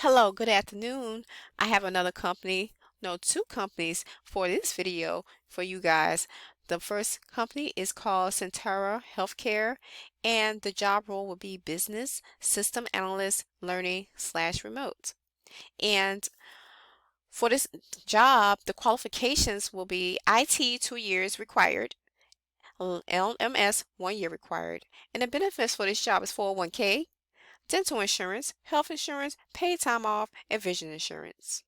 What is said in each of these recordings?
Hello, good afternoon. I have another company, no, two companies for this video for you guys. The first company is called Sentara Healthcare, and the job role will be Business System Analyst Learning / Remote. And for this job, the qualifications will be IT 2 years required, LMS 1 year required. And the benefits for this job is 401k, dental insurance, health insurance, paid time off, and vision insurance.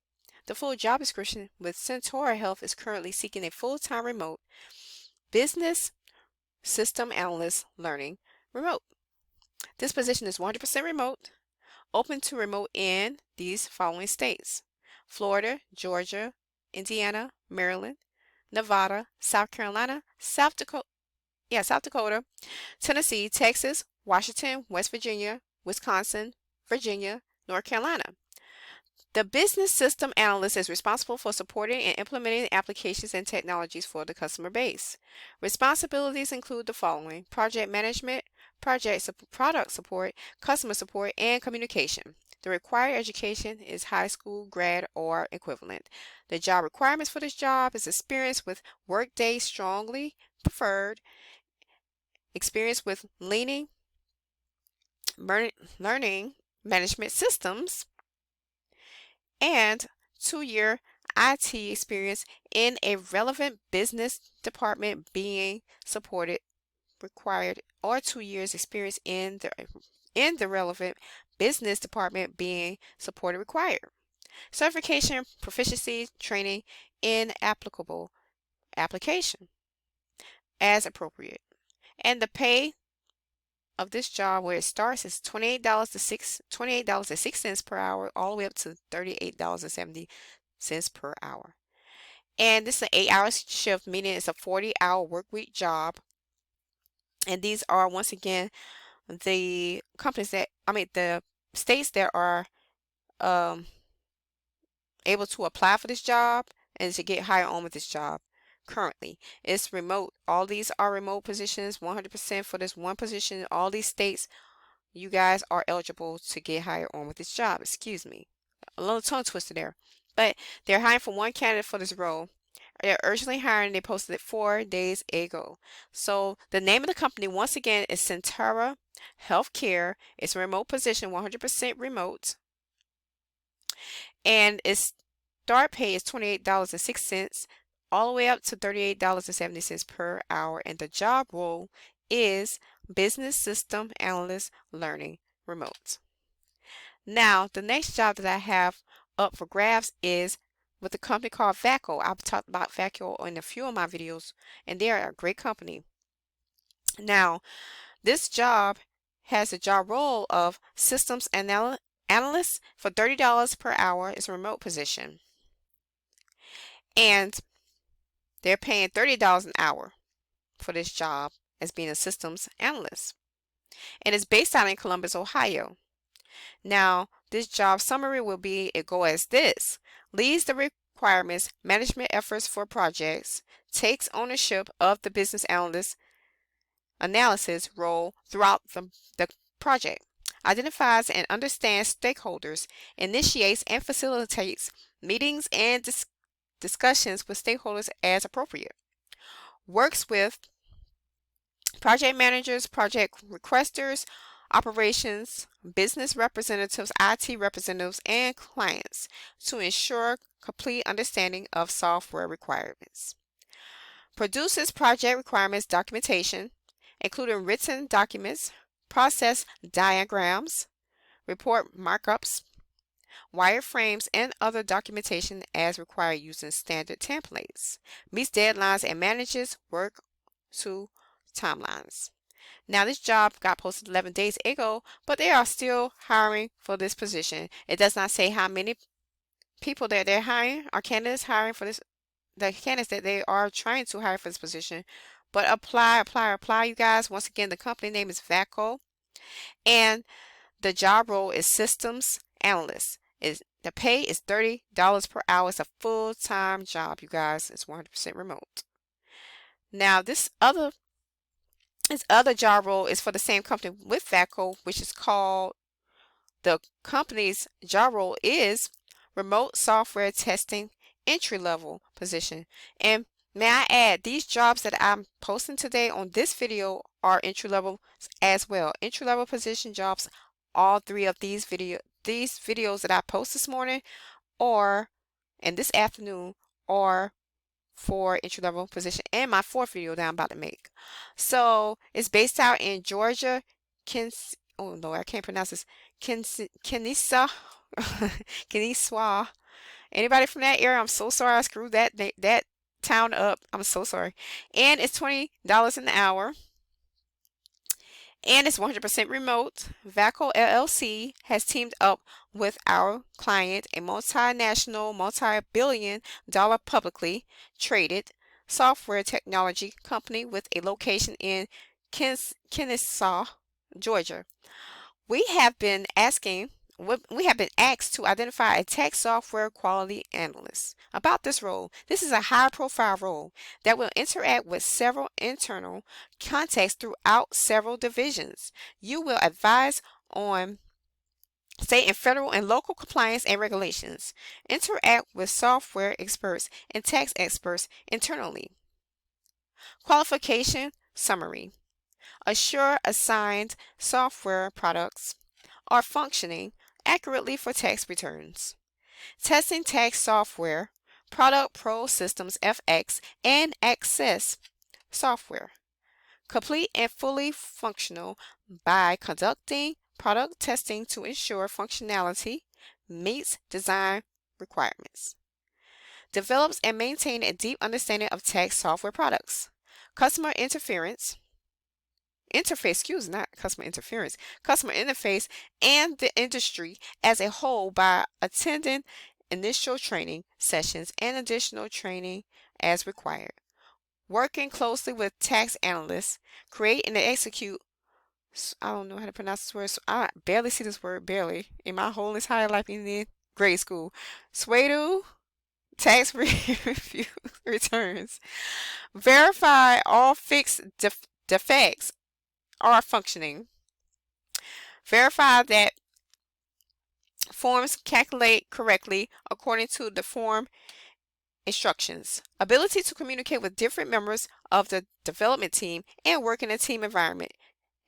The full job description with Sentara Health is currently seeking a full-time remote business system analyst learning remote. This position is 100% remote, open to remote in these following states: Florida, Georgia, Indiana, Maryland, Nevada, South Carolina, South Dakota, Tennessee, Texas, Washington, West Virginia, Wisconsin, Virginia, North Carolina. The business system analyst is responsible for supporting and implementing applications and technologies for the customer base. Responsibilities include the following: project management, product support, customer support, and communication. The required education is high school, grad, or equivalent. The job requirements for this job is experience with Workday strongly preferred, experience with learning management systems, and 2 year IT experience in a relevant business department being supported required, or 2 years experience in the relevant business department being supported required. Certification, proficiency, training in applicable application as appropriate. And the pay of this job, where it starts, is $28.06 per hour, all the way up to $38.70 per hour. And this is an 8-hour shift, meaning it's a 40-hour work week job. And these are, once again, the states that are um, able to apply for this job and to get hired on with this job. Currently, it's remote. All these are remote positions, 100% for this one position. All these states, you guys are eligible to get hired on with this job. Excuse me. A little tongue twister there. But they're hiring for one candidate for this role. They're urgently hiring. They posted it 4 days ago. So the name of the company, once again, is Sentara Healthcare. It's a remote position, 100% remote. And its start pay is $28.06 all the way up to $38.70 per hour. And the job role is Business System Analyst Learning Remote. Now, the next job that I have up for grabs is with a company called Vaco. I've talked about Vaco in a few of my videos, and they are a great company. Now, this job has a job role of systems analyst for $30 per hour. It's a remote position. And they're paying $30 an hour for this job as being a systems analyst. And it's based out in Columbus, Ohio. Now, this job summary will be, it go as this: leads the requirements management efforts for projects, takes ownership of the business analysis role throughout the project, identifies and understands stakeholders, initiates and facilitates meetings and discussions with stakeholders as appropriate, works with project managers, project requesters, operations, business representatives, IT representatives, and clients to ensure complete understanding of software requirements. Produces project requirements documentation, including written documents, process diagrams, report markups, wireframes, and other documentation as required using standard templates. Meets deadlines and manages work to timelines. Now, this job got posted 11 days ago, but they are still hiring for this position. It does not say how many people that they're hiring, or candidates hiring for this, the candidates that they are trying to hire for this position. But apply, you guys. Once again, the company name is Vaco, and the job role is systems analyst. The pay is $30 per hour. It's a full-time job, you guys. It's 100% remote. Now, this other job role is for the same company with Vaco, which is called The company's job role is remote software testing entry-level position. And may I add, these jobs that I'm posting today on this video are entry-level as well. Entry-level position jobs, all three of these videos that I post this morning or and this afternoon are for entry-level position, and my fourth video that I'm about to make. So it's based out in Georgia. Oh no, I can't pronounce this. Kennesaw. Kennesaw. Anybody from that area? I'm so sorry I screwed that town up. I'm so sorry. And it's $20 an hour. And it's 100% remote. Vaco LLC has teamed up with our client, a multinational, multi-billion dollar publicly traded software technology company with a location in Kennesaw, Georgia. We have been asked to identify a tech software quality analyst. About this role, this is a high-profile role that will interact with several internal contacts throughout several divisions. You will advise on state and federal and local compliance and regulations. Interact with software experts and tax experts internally. Qualification summary. Assure assigned software products are functioning accurately for tax returns. Testing tax software, Product Pro Systems FX, and Access software. Complete and fully functional by conducting product testing to ensure functionality meets design requirements. Develops and maintains a deep understanding of tax software products. Customer interface, customer interface and the industry as a whole by attending initial training sessions and additional training as required. Working closely with tax analysts, create and execute, I don't know how to pronounce this word, so I barely see this word, barely, in my whole entire life in grade school. SWADU, tax review returns. Verify all fixed defects are functioning. Verify that forms calculate correctly according to the form instructions. Ability to communicate with different members of the development team and work in a team environment.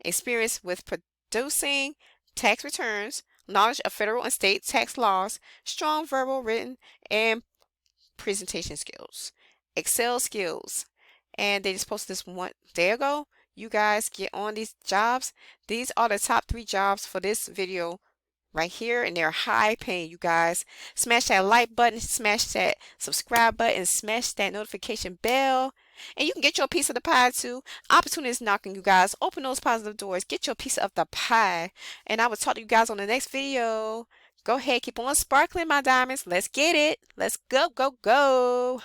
Experience with producing tax returns. Knowledge of federal and state tax laws. Strong verbal, written, and presentation skills. Excel skills. And they just posted this one day ago. You guys get on these jobs. These are the top 3 jobs for this video right here, and they're high paying, you guys. Smash that like button, smash that subscribe button, smash that notification bell, and you can get your piece of the pie too. Opportunity is knocking, you guys. Open those positive doors, get your piece of the pie, and I will talk to you guys on the next video. Go ahead, keep on sparkling, my diamonds. Let's get it. Let's go, go, go.